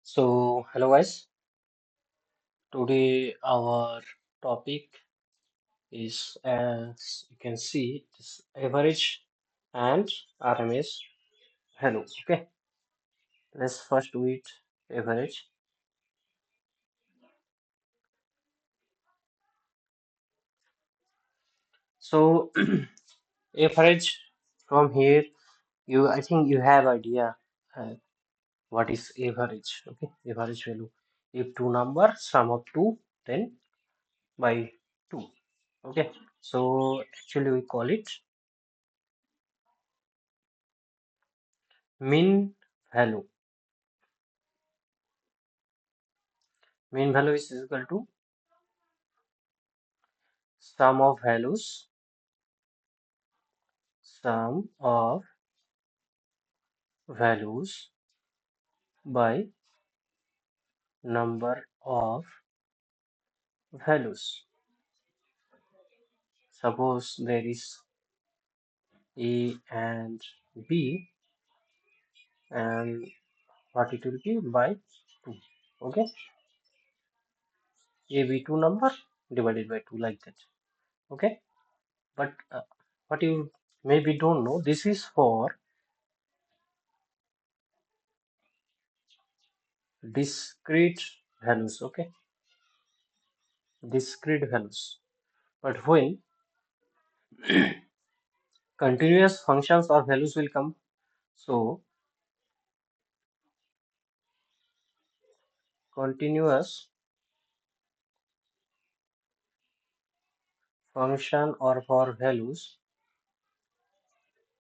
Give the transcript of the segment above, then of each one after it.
Hello guys. Today our topic is, as you can see, this average and RMS. Hello. Okay, let's first do it average. So average from here, I think you have idea what is average. Okay, average value. If two numbers sum of two, then by two. Okay, so actually we call it mean value. Mean value is equal to sum of values, sum of values by number of values. Suppose there is A and B, and what it will be by 2. Okay, A, B, 2 number divided by 2, like that. Okay, but what you maybe don't know, this is for discrete values. Okay, discrete values. But when continuous functions or values will come, so continuous function or for values,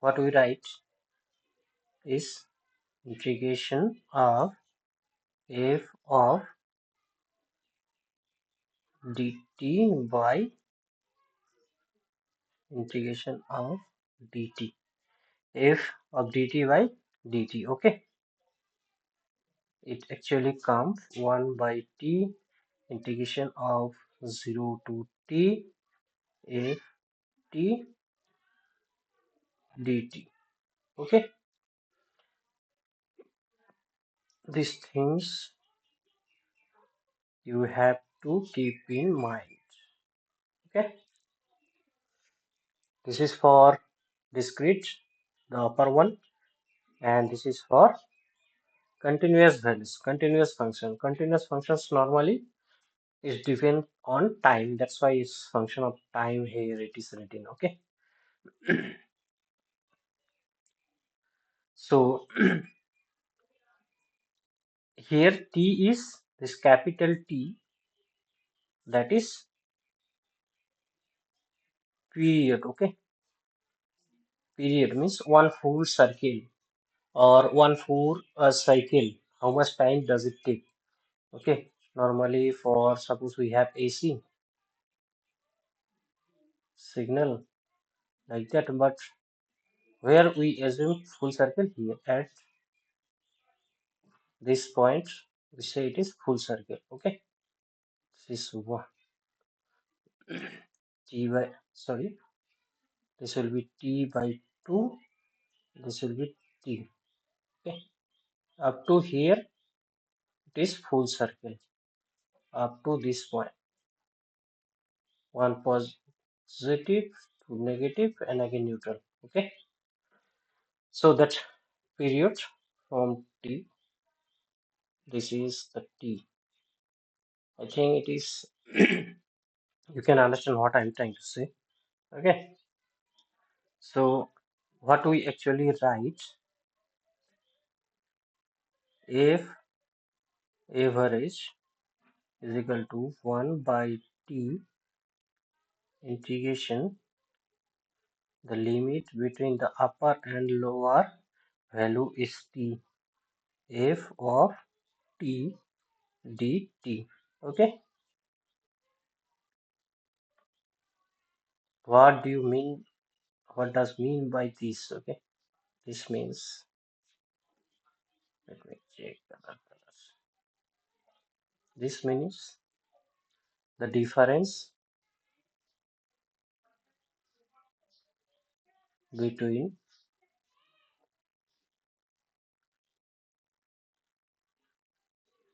what we write is integration of f of dt by integration of dt. F of dt by dt. Okay, it actually comes 1 by t integration of 0 to t f t dt. Okay, these things you have to keep in mind. Okay, this is for discrete, the upper one, and this is for continuous values, continuous function. Continuous functions normally is depend on time. That's why it's function of time here it is written. Okay, so here T is this capital T, that is period. Okay, period means one full circle or one full cycle. How much time does it take? Okay, normally for suppose we have AC signal like that, but where we assume full circle here at this point, we say it is full circle. Okay, this is one t by, sorry, this will be t by 2, this will be t. Okay, up to here it is full circle, up to this point, one positive, two negative, and again neutral. Okay, so that period from t, this is the t. I think it is you can understand what I'm trying to say. Okay, so what we actually write, if average is equal to 1 by t integration the limit between the upper and lower value is t, f of t dt. Okay, what do you mean, what does mean by this? Okay, this means, let me check the other colors. This means the difference between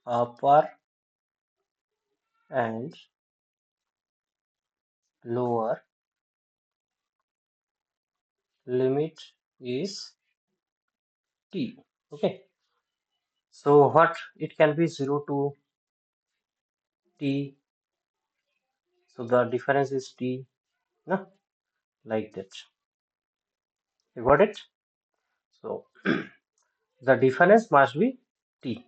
upper and lower limit is t. Okay, so what it can be 0 to t, so the difference is t, no? Like that. You got it? So the difference must be t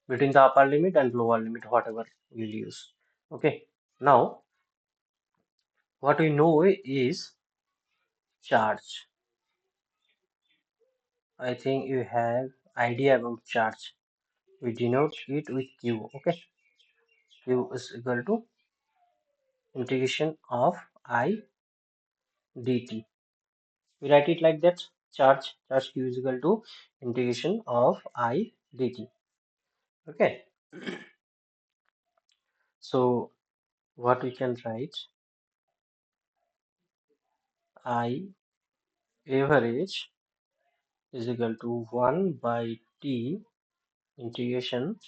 between the upper limit and lower limit, whatever we'll use. Okay, now what we know is charge. I think you have idea about charge. We denote it with q. Okay, q is equal to integration of I dt. We write it like that. Charge q is equal to integration of I dt. Okay, so what we can write, I average is equal to 1 by t integration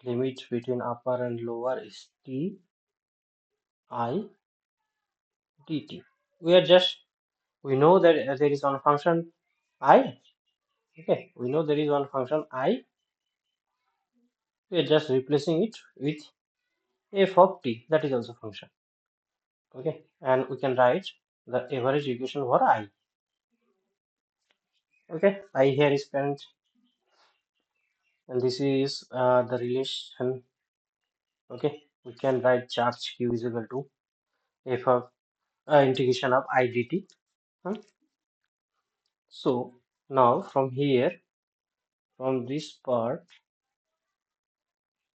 limit between upper and lower is t I dt. We know that there is one function I. Okay, we know there is one function I. We are just replacing it with f of t. That is also function. Okay, and we can write the average equation for I. Okay, I here is parent, and this is the relation. Okay, we can write charge q is equal to f of integration of I dt. Hmm? So now from here, from this part,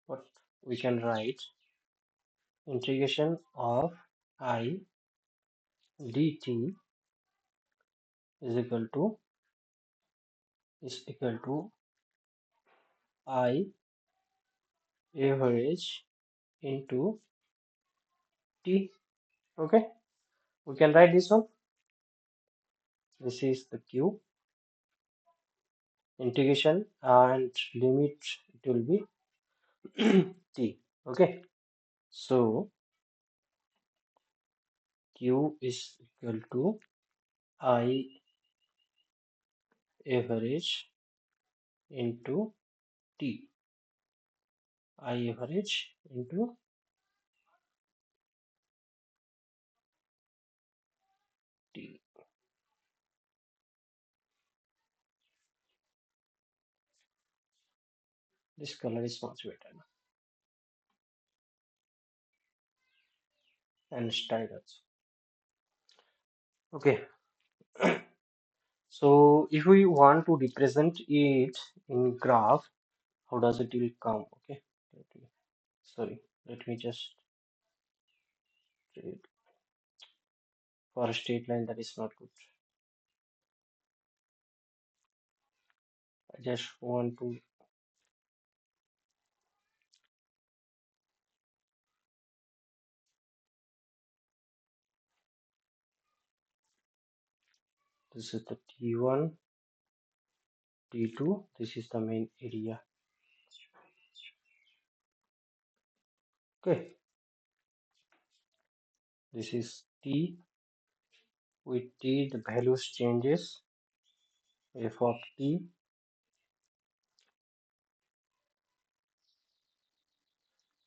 what we can write, integration of I dt is equal to I average into t. Okay, we can write this one. This is the q integration and limit, it will be t. Okay, so q is equal to I average into t. I average into t. This color is much better now. And style also. Okay, so if we want to represent it in graph, how does it will come? Okay, sorry, let me just read. For a straight line, that is not good. I just want to, this is the T1, T2, this is the main area. Okay, this is T. With T, the values changes, f of T,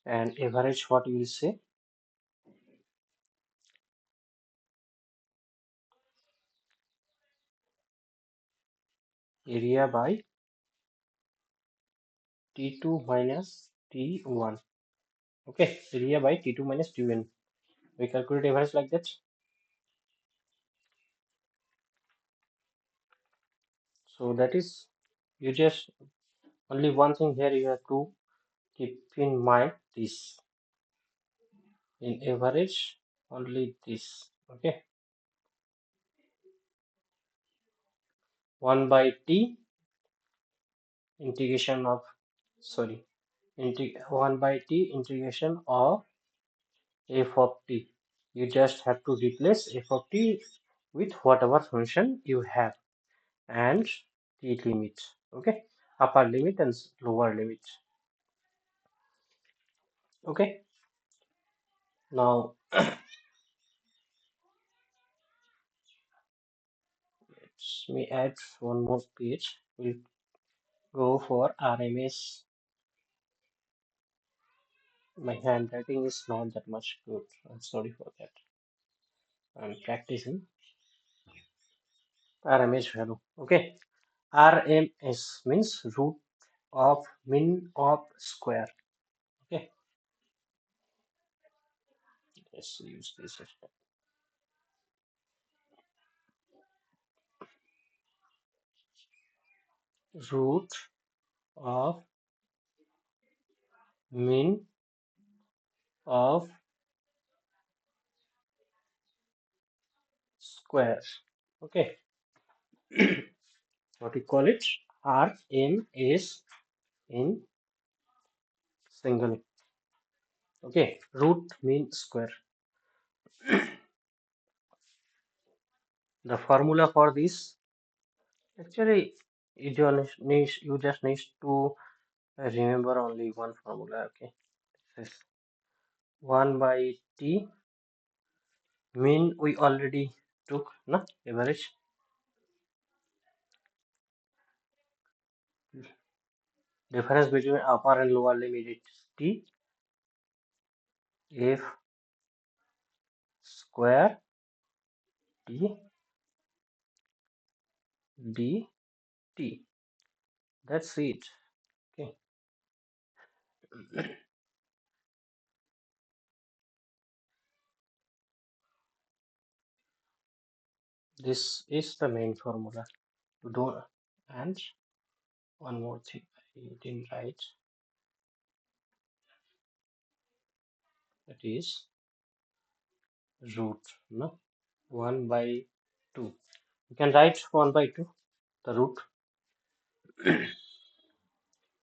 and average, what you will say, area by T2 minus T1. Okay, area by T2 minus T1. We calculate average like that. So that is, you just, only one thing here you have to keep in mind, this. In average, only this. Okay, 1 by T integration of, sorry, 1 by T integration of f of t. You just have to replace f of t with whatever function you have and t limit. Okay, upper limit and lower limit. Okay, now let me add one more page. We'll go for RMS. My handwriting is not that much good. I'm sorry for that. I'm practicing RMS value. Okay, RMS means root of min of square. Okay, let's use this system. Root of min of square. Okay, what we call it? RMS in single. Okay, root mean square. The formula for this, actually, you just need to remember only one formula. Okay, this is 1 by t. Mean we already took, na average. Difference between upper and lower limit is t. F square t dt. That's it. Okay. This is the main formula. You don't, and one more thing I didn't write, that is root, no? 1 by 2. You can write 1 by 2, the root.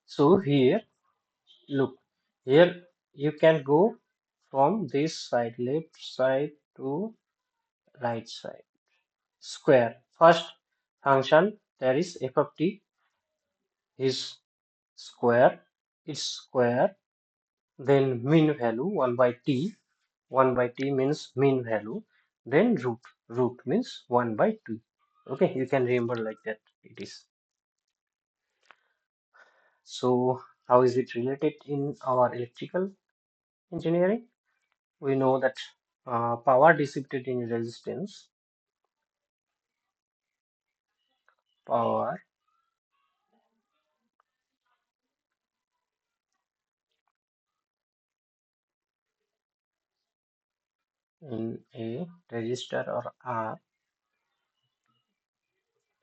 So here, look, here you can go from this side, left side to right side. Square. First function, there is f of t is square, it's square. Then mean value 1 by t. 1 by t means mean value. Then root. Root means 1 by 2. Okay, you can remember like that. It is. So, how is it related in our electrical engineering? We know that power dissipated in resistance, power in a resistor or R,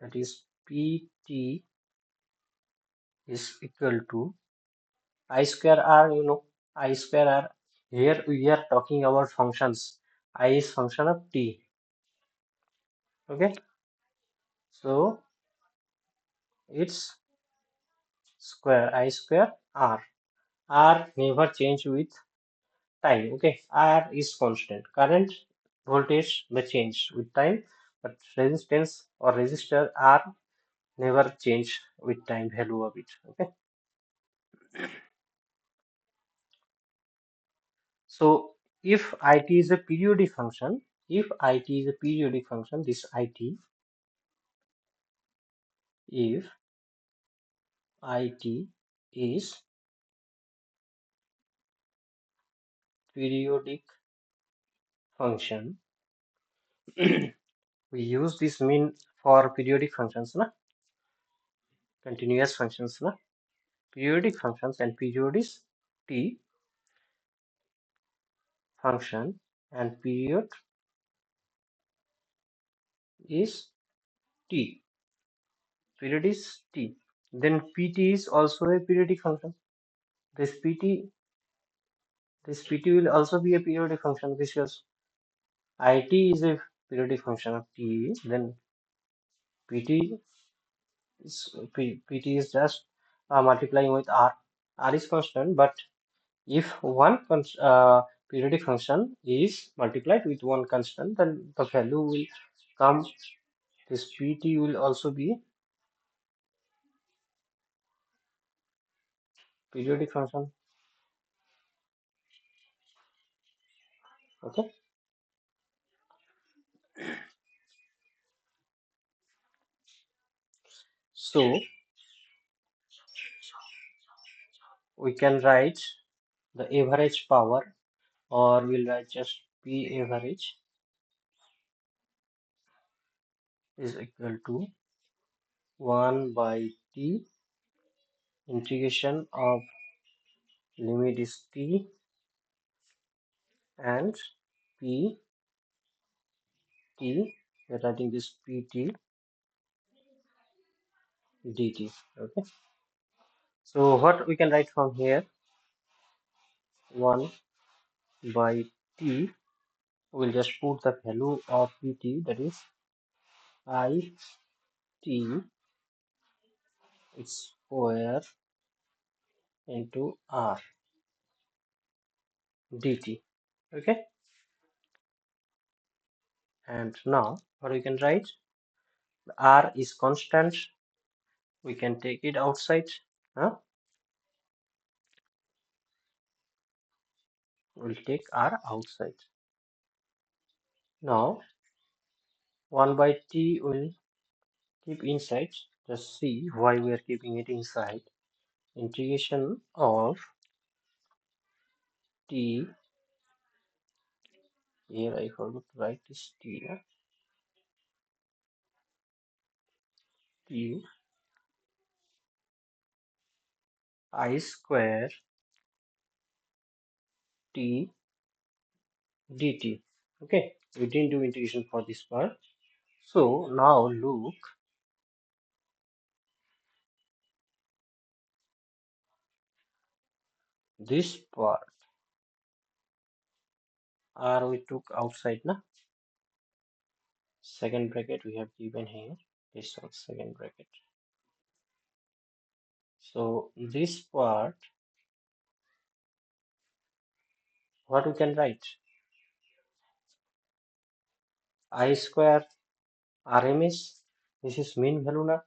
that is PT, is equal to I square R. You know, I square R. Here we are talking about functions. I is function of t. Okay, so it's square I square R. R never change with time. Okay, R is constant. Current voltage may change with time, but resistance or resistor R never change with time value of it. Okay, so if it is a periodic function, if it is a periodic function, this it, if it is periodic function, we use this mean for periodic functions, na? Continuous functions, na? Periodic functions and period is t function and period is t. Period is t. Then pt is also a periodic function. This pt, this pt will also be a periodic function because it is a periodic function of t. Then pt pt is just multiplying with r. R is constant, but if one periodic function is multiplied with one constant, then the value will come. This pt will also be periodic function. Okay, so we can write the average power, or we'll write just P average is equal to 1 by T integration of limit is T and P T. We're writing this PT dt. Okay, so what we can write from here, 1 by T, we'll just put the value of PT, that is I T square into R dt. Okay, and now what we can write, R is constant, we can take it outside. Huh? We'll take R outside. Now 1 by T will keep inside. Just see why we are keeping it inside. Integration of T, here I forgot to write this T, T I square T dt. Okay, we didn't do integration for this part. So now look, this part R we took outside, na? Second bracket we have given here, this one second bracket. So this part, what we can write? I square RMS, this is mean value, na?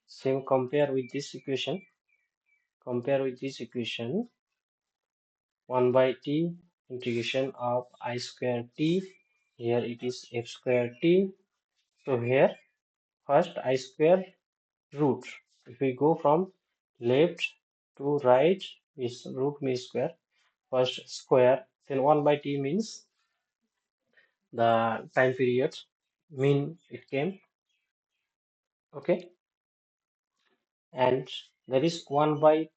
Same compare with this equation. Compare with this equation, 1 by T integration of I square T. Here it is F square T. So here first I square root. If we go from left to right, is root means square. First square, then 1 by T means the time period mean it came. Okay, and there is 1 by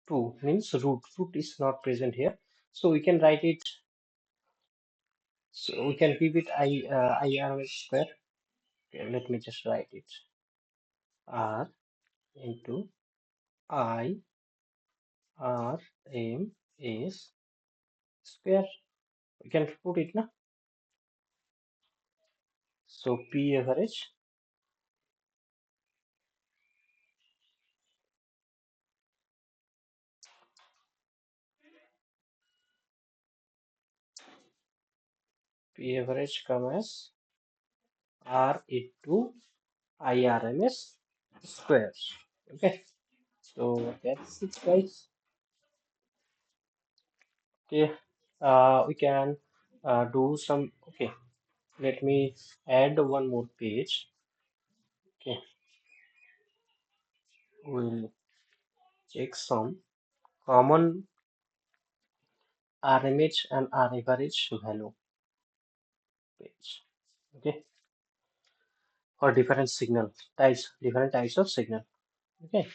2 means root is not present here, so we can write it, so we can keep it IRMS square. Okay, let me just write it, R into IRMS square. We can put it now. So P average come as R into IRMS square. Okay, so that's it, guys. Okay, we can do some. Okay, let me add one more page. Okay, we'll check some common RMH and R average value page. Okay, for different signal types, different types of signal. Okay,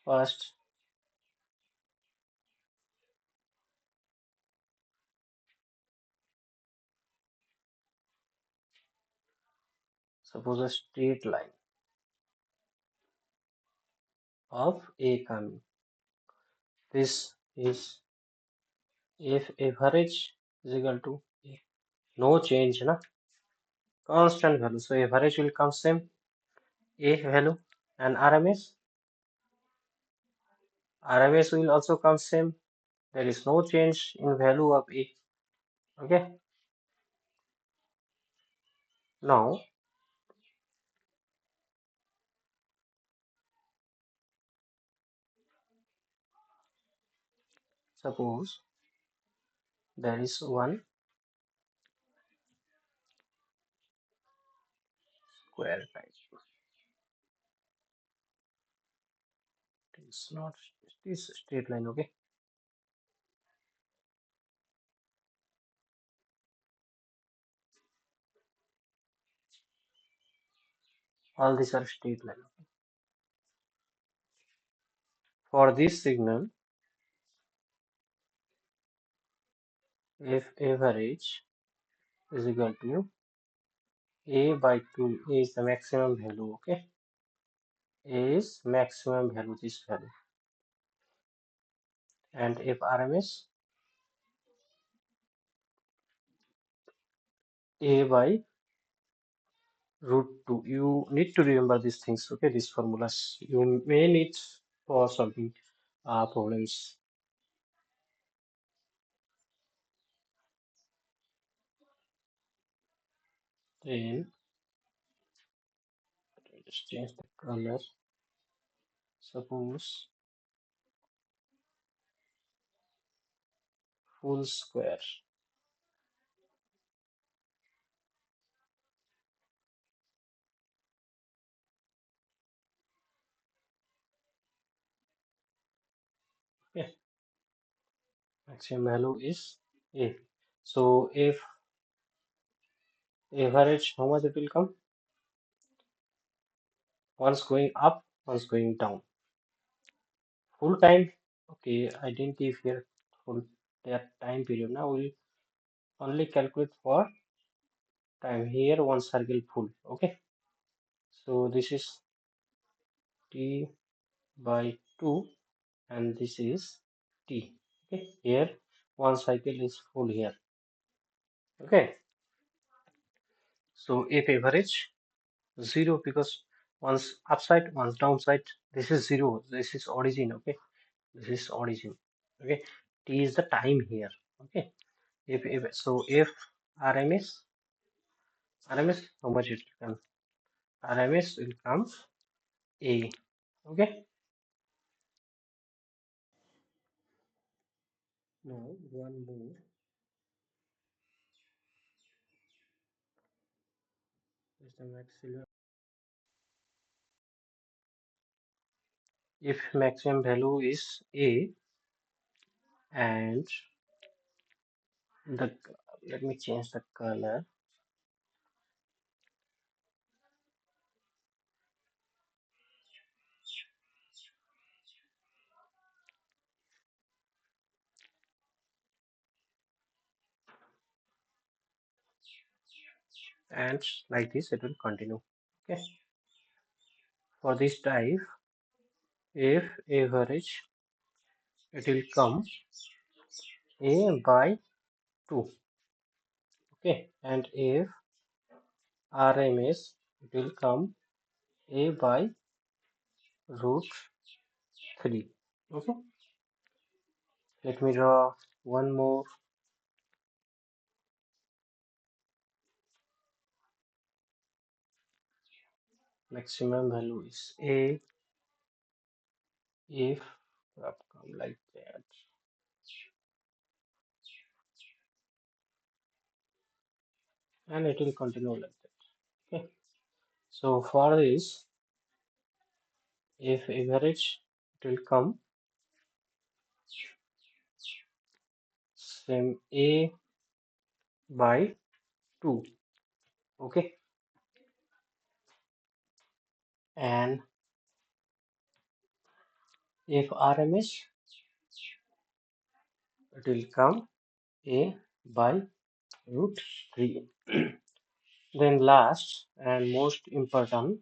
first, suppose a straight line of A coming. This is if average is equal to A. No change, na? Constant value. So average will come same A value, and RMS will also come same. There is no change in value of A. Okay. Now Suppose there is one square type. It's not this straight line, okay? All these are straight line. For this signal, if average is equal to a by 2, a is the maximum value, okay? A is maximum value, this value. And if RMS, a by root 2. You need to remember these things, okay? These formulas. You may need for solving problems. Then just change the color. Suppose full square. Okay, maximum value is a. So if average, how much it will come? One's going up, one's going down. Full time, okay, I didn't give here full that time period. Now we'll only calculate for time. Here one circle full, okay? So this is t by 2 and this is t. Okay, here one cycle is full here. Okay, so if average 0 because one's upside, one's downside, this is 0, this is origin. Okay, this is origin. Okay, t is the time here. Okay, if so, if RMS, how much it will come? RMS will come a. Okay, now one more is the maximum. If maximum value is a and the let me change the color and like this it will continue. Okay, for this type if average it will come a by 2. Okay, and if RMS it will come a by root 3. Okay, let me draw one more. Maximum value is a if come like that, and it will continue like that. Okay, so for this if average it will come same a by 2. Okay, and if RMS it will come a by root 3. Then last and most important,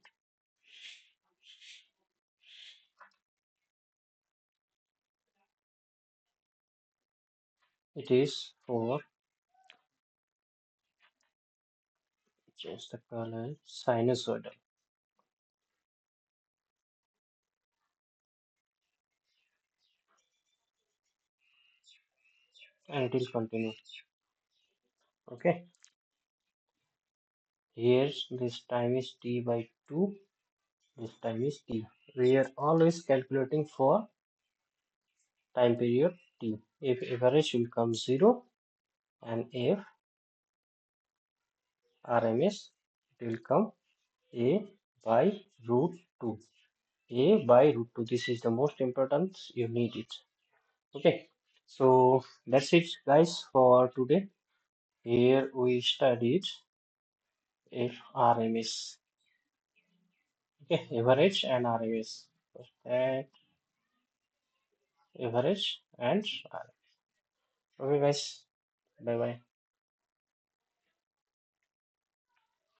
it is for change the color sinusoidal, and it will continue. Okay, here this time is t by 2, this time is t. We are always calculating for time period t. if average will come 0, and if RMS, it will come A by root 2. A by root 2. This is the most important. You need it. Okay. So that's it, guys, for today. Here we studied if RMS. Okay, average and RMS. That average and RMS. Okay, guys. Bye bye.